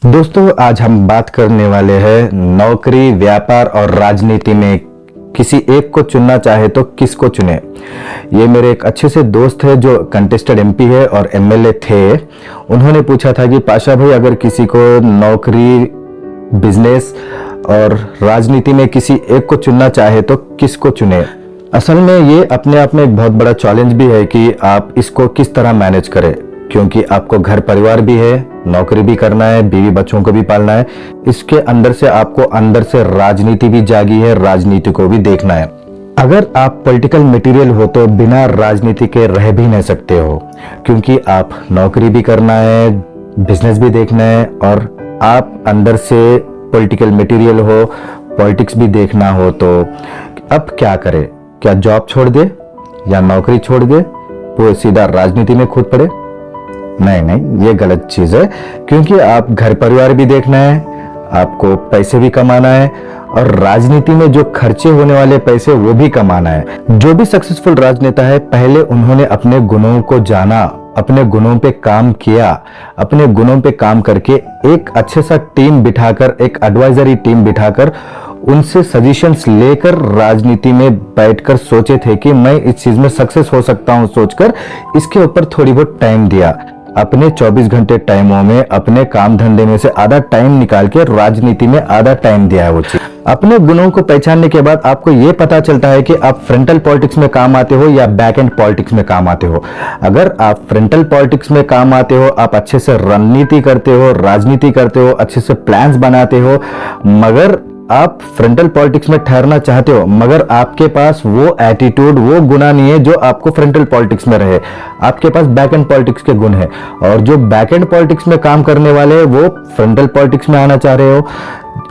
दोस्तों, आज हम बात करने वाले हैं नौकरी, व्यापार और राजनीति में किसी एक को चुनना चाहे तो किसको चुने। ये मेरे एक अच्छे से दोस्त है जो कंटेस्टेड एमपी है और एमएलए थे। उन्होंने पूछा था कि पाशा भाई, अगर किसी को नौकरी, बिजनेस और राजनीति में किसी एक को चुनना चाहे तो किसको चुने। असल में ये अपने आप में एक बहुत बड़ा चैलेंज भी है कि आप इसको किस तरह मैनेज करें, क्योंकि आपको घर परिवार भी है, नौकरी भी करना है, बीवी बच्चों को भी पालना है। इसके अंदर से आपको अंदर से राजनीति भी जागी है, राजनीति को भी देखना है। अगर आप पॉलिटिकल मटेरियल हो तो बिना राजनीति के रह भी नहीं सकते हो, क्योंकि आप नौकरी भी करना है, बिजनेस भी देखना है और आप अंदर से पॉलिटिकल मटेरियल हो, पॉलिटिक्स भी देखना हो। तो अब क्या करें? क्या जॉब छोड़ दे या नौकरी छोड़ दे, वो सीधा राजनीति में कूद पड़े? नहीं, ये गलत चीज है, क्योंकि आप घर परिवार भी देखना है, आपको पैसे भी कमाना है और राजनीति में जो खर्चे होने वाले पैसे वो भी कमाना है। जो भी सक्सेसफुल राजनेता है, पहले उन्होंने अपने गुणों को जाना, अपने गुणों पे काम किया, अपने गुणों पे काम करके एक अच्छे सा टीम बिठाकर, एक एडवाइजरी टीम बिठाकर उनसे सजेशंस लेकर राजनीति में बैठकर सोचे थे कि मैं इस चीज में सक्सेस हो सकता हूं, सोचकर इसके ऊपर थोड़ी बहुत टाइम दिया। अपने 24 घंटे टाइमों में अपने काम धंधे में से आधा टाइम निकाल के राजनीति में आधा टाइम दिया है वो चीज। अपने गुणों को पहचानने के बाद आपको ये पता चलता है कि आप फ्रंटल पॉलिटिक्स में काम आते हो या बैक एंड पॉलिटिक्स में काम आते हो। अगर आप फ्रंटल पॉलिटिक्स में काम आते हो, आप अच्छे से रणनीति करते हो, राजनीति करते हो, अच्छे से प्लान्स बनाते हो, मगर आप फ्रंटल पॉलिटिक्स में ठहरना चाहते हो, मगर आपके पास वो एटीट्यूड, वो गुना नहीं है जो आपको फ्रंटल पॉलिटिक्स में रहे, आपके पास बैक एंड पॉलिटिक्स के गुण है। और जो बैक एंड पॉलिटिक्स में काम करने वाले हैं वो फ्रंटल पॉलिटिक्स में आना चाह रहे हो।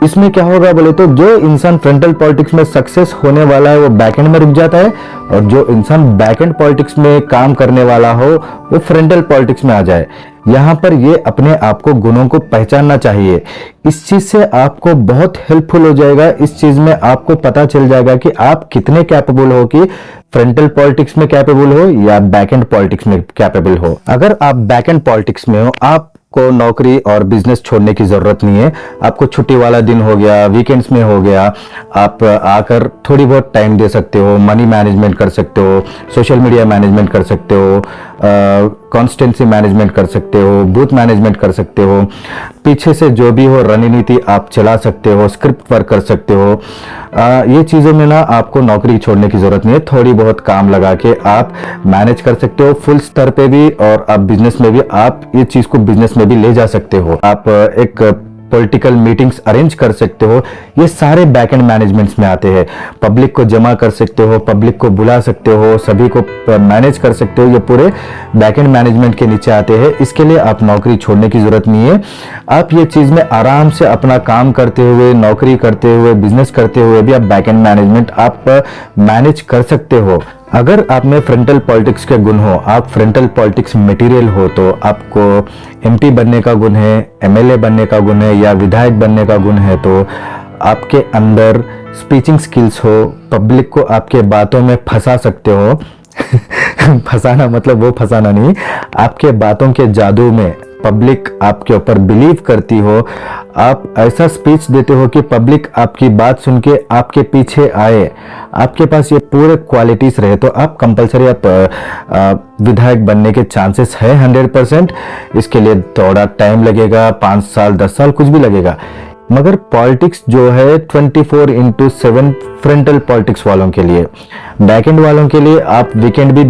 इसमें क्या होगा बोले तो, जो इंसान फ्रंटल पॉलिटिक्स में सक्सेस होने वाला है वो बैक एंड में रुक जाता है, और जो इंसान बैक एंड पॉलिटिक्स में काम करने वाला हो वो फ्रंटल पॉलिटिक्स में आ जाए। यहाँ पर ये अपने आप को, गुणों को पहचानना चाहिए। इस चीज से आपको बहुत हेल्पफुल हो जाएगा। इस चीज में आपको पता चल जाएगा कि आप कितने कैपेबल हो, कि फ्रंटल पॉलिटिक्स में कैपेबल हो या बैक एंड पॉलिटिक्स में कैपेबल हो। अगर आप बैक एंड पॉलिटिक्स में हो, आप को नौकरी और बिजनेस छोड़ने की जरूरत नहीं है। आपको छुट्टी वाला दिन हो गया, वीकेंड्स में हो गया, आप आकर थोड़ी बहुत टाइम दे सकते हो, मनी मैनेजमेंट कर सकते हो, सोशल मीडिया मैनेजमेंट कर सकते हो, कॉन्स्टेंसी मैनेजमेंट कर सकते हो, बूथ मैनेजमेंट कर सकते हो, पीछे से जो भी हो रणनीति आप चला सकते हो, स्क्रिप्ट वर्क कर सकते हो। ये चीजों में ना आपको नौकरी छोड़ने की जरूरत नहीं है। थोड़ी बहुत काम लगा के आप मैनेज कर सकते हो फुल स्तर पे भी, और आप बिजनेस में भी आप ये चीज को बिजनेस में भी ले जा सकते हो। आप एक पॉलिटिकल मीटिंग्स अरेंज कर सकते हो। ये सारे बैक एंड मैनेजमेंट्स में आते हैं। पब्लिक को जमा कर सकते हो, पब्लिक को बुला सकते हो, सभी को मैनेज कर सकते हो। ये पूरे बैक एंड मैनेजमेंट के नीचे आते हैं। इसके लिए आप नौकरी छोड़ने की जरूरत नहीं है। आप ये चीज में आराम से अपना काम करते हुए, नौकरी करते हुए, बिजनेस करते हुए भी आप बैक एंड मैनेजमेंट आप मैनेज कर सकते हो। अगर आप में फ्रंटल पॉलिटिक्स के गुण हो, आप फ्रंटल पॉलिटिक्स मटेरियल हो, तो आपको एमपी बनने का गुण है, एमएलए बनने का गुण है या विधायक बनने का गुण है, तो आपके अंदर स्पीचिंग स्किल्स हो, पब्लिक को आपके बातों में फंसा सकते हो। फंसाना मतलब वो फंसाना नहीं, आपके बातों के जादू में पब्लिक आपके ऊपर बिलीव करती हो। आप ऐसा स्पीच देते हो कि पब्लिक आपकी बात सुन के आपके पीछे आए। आपके पास ये पूरे क्वालिटीज रहे तो आप कंपलसरी आप विधायक बनने के चांसेस है 100%। इसके लिए थोड़ा टाइम लगेगा, 5 साल 10 साल कुछ भी लगेगा। मगर पॉलिटिक्स जो है 24/7 फ्रंटल पॉलिटिक्स वालों के लिए, बैक एंड वालों के लिए आप वीकेंड भी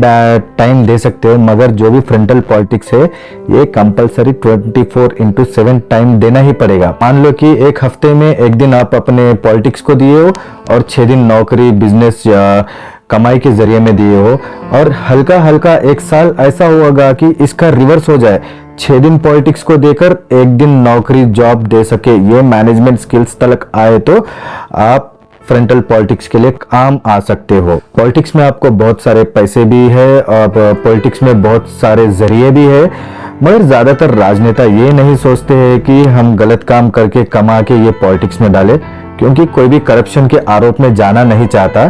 टाइम दे सकते हो, मगर जो भी फ्रंटल पॉलिटिक्स है ये कंपलसरी 24/7 टाइम देना ही पड़ेगा। मान लो कि एक हफ्ते में एक दिन आप अपने पॉलिटिक्स को दिए हो और 6 दिन नौकरी, बिजनेस या कमाई के जरिए में दिए हो, और हल्का हल्का एक साल ऐसा होगा कि इसका रिवर्स हो जाए, 6 दिन पॉलिटिक्स को देकर एक दिन नौकरी, जॉब दे सके, ये मैनेजमेंट स्किल्स तक आए तो आप फ्रंटल पॉलिटिक्स के लिए काम आ सकते हो। पॉलिटिक्स में आपको बहुत सारे पैसे भी है और पॉलिटिक्स में बहुत सारे जरिए भी है, मगर ज्यादातर राजनेता ये नहीं सोचते हैं कि हम गलत काम करके कमा के ये पॉलिटिक्स में डाले। क्योंकि कोई भी करप्शन के आरोप में जाना नहीं चाहता,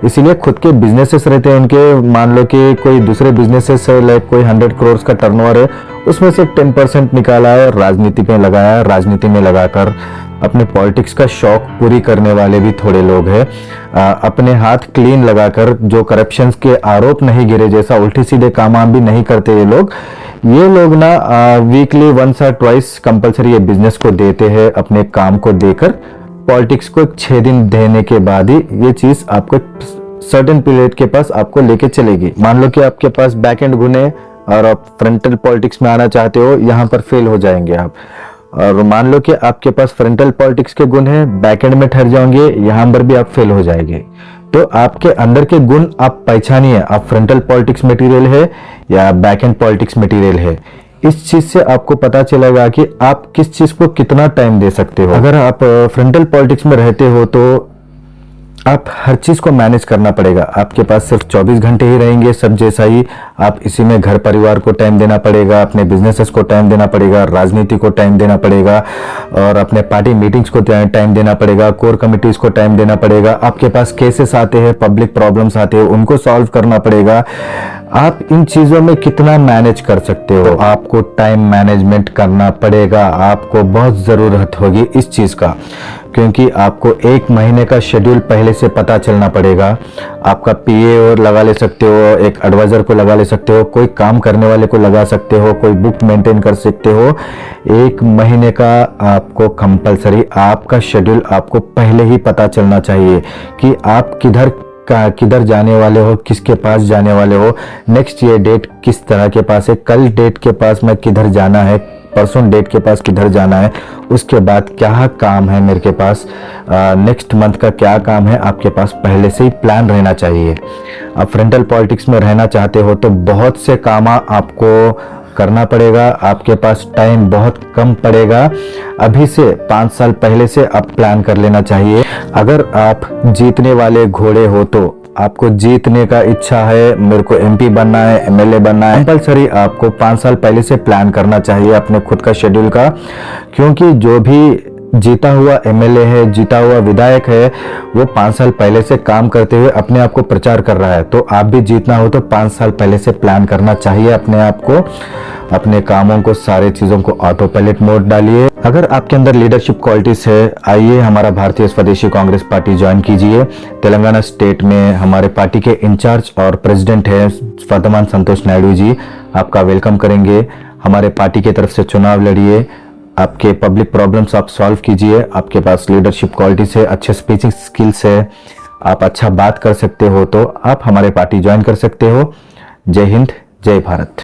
इसीलिए खुद के बिजनेसेस रहते हैं उनके। मान लो कि कोई दूसरे बिजनेसेस है, लाइक कोई 100 करोड़ का टर्नओवर है, उसमें से 10% निकाला है और राजनीति पे लगाया, राजनीति में लगाकर अपने पॉलिटिक्स का शौक पूरी करने वाले भी थोड़े लोग हैं। अपने हाथ क्लीन लगाकर जो करप्शन के आरोप नहीं गिरे, जैसा उल्टे सीधे काम भी नहीं करते ये लोग ना वीकली वंस और ट्वाइस कंपलसरी ये बिजनेस को देते हैं, अपने काम को देकर पॉलिटिक्स को 6 दिन देने के बाद ही ये चीज आपको सर्टेन पीरियड के पास आपको लेके चलेगी। मान लो कि आपके पास बैक एंड गुण है और आप फ्रंटल पॉलिटिक्स में आना चाहते हो, यहाँ पर फेल हो जाएंगे आप। और मान लो कि आपके पास फ्रंटल पॉलिटिक्स के गुण है, बैक एंड में ठहर जाओगे, यहाँ पर भी आप फेल हो जाएंगे। तो आपके अंदर के गुण आप पहचानिए, आप फ्रंटल पॉलिटिक्स मटेरियल है या बैक एंड पॉलिटिक्स मटेरियल है। इस चीज से आपको पता चलेगा कि आप किस चीज को कितना टाइम दे सकते हो। अगर आप फ्रंटल पॉलिटिक्स में रहते हो तो आप हर चीज को मैनेज करना पड़ेगा। आपके पास सिर्फ 24 घंटे ही रहेंगे, सब जैसा ही आप इसी में घर परिवार को टाइम देना पड़ेगा, अपने बिजनेसेस को टाइम देना पड़ेगा, राजनीति को टाइम देना पड़ेगा और अपने पार्टी मीटिंग्स को टाइम देना पड़ेगा, कोर कमिटीज को टाइम देना पड़ेगा। आपके पास केसेस आते हैं, पब्लिक प्रॉब्लम्स आते हैं, उनको सॉल्व करना पड़ेगा। आप इन चीजों में कितना मैनेज कर सकते हो, आपको टाइम मैनेजमेंट करना पड़ेगा। आपको बहुत जरूरत होगी इस चीज का, क्योंकि आपको 1 महीने का शेड्यूल पहले से पता चलना पड़ेगा। आपका पीए और लगा ले सकते हो, एक एडवाइजर को लगा ले सकते हो, कोई काम करने वाले को लगा सकते हो, कोई बुक मेंटेन कर सकते हो। 1 महीने का आपको कंपलसरी आपका शेड्यूल आपको पहले ही पता चलना चाहिए कि आप किधर जाने वाले हो, किसके पास जाने वाले हो, नेक्स्ट ये डेट किस तरह के पास है, कल डेट के पास मैं किधर जाना है, परसों डेट के पास किधर जाना है, उसके बाद क्या काम है मेरे के पास, नेक्स्ट मंथ का क्या काम है, आपके पास पहले से ही प्लान रहना चाहिए। आप फ्रंटल पॉलिटिक्स में रहना चाहते हो तो बहुत से काम आपको करना पड़ेगा, आपके पास टाइम बहुत कम पड़ेगा। अभी से 5 साल पहले से आप प्लान कर लेना चाहिए। अगर आप जीतने वाले घोड़े हो तो आपको जीतने का इच्छा है, मेरे को एमपी बनना है, एमएलए बनना है, कंपलसरी आपको 5 साल पहले से प्लान करना चाहिए अपने खुद का शेड्यूल का। क्योंकि जो भी जीता हुआ एमएलए है, जीता हुआ विधायक है, वो 5 साल पहले से काम करते हुए अपने आप को प्रचार कर रहा है। तो आप भी जीतना हो तो 5 साल पहले से प्लान करना चाहिए अपने आप को, अपने कामों को, सारे चीजों को ऑटो पायलट मोड डालिए। अगर आपके अंदर लीडरशिप क्वालिटीज है, आइए हमारा भारतीय स्वदेशी कांग्रेस पार्टी ज्वाइन कीजिए। तेलंगाना स्टेट में हमारे पार्टी के इंचार्ज और प्रेसिडेंट है वर्तमान संतोष नायडू जी, आपका वेलकम करेंगे। हमारे पार्टी की तरफ से चुनाव लड़िए, आपके पब्लिक प्रॉब्लम्स आप सॉल्व कीजिए। आपके पास लीडरशिप क्वालिटीज है, अच्छे स्पीचिंग स्किल्स है, आप अच्छा बात कर सकते हो, तो आप हमारे पार्टी ज्वाइन कर सकते हो। जय हिंद, जय भारत।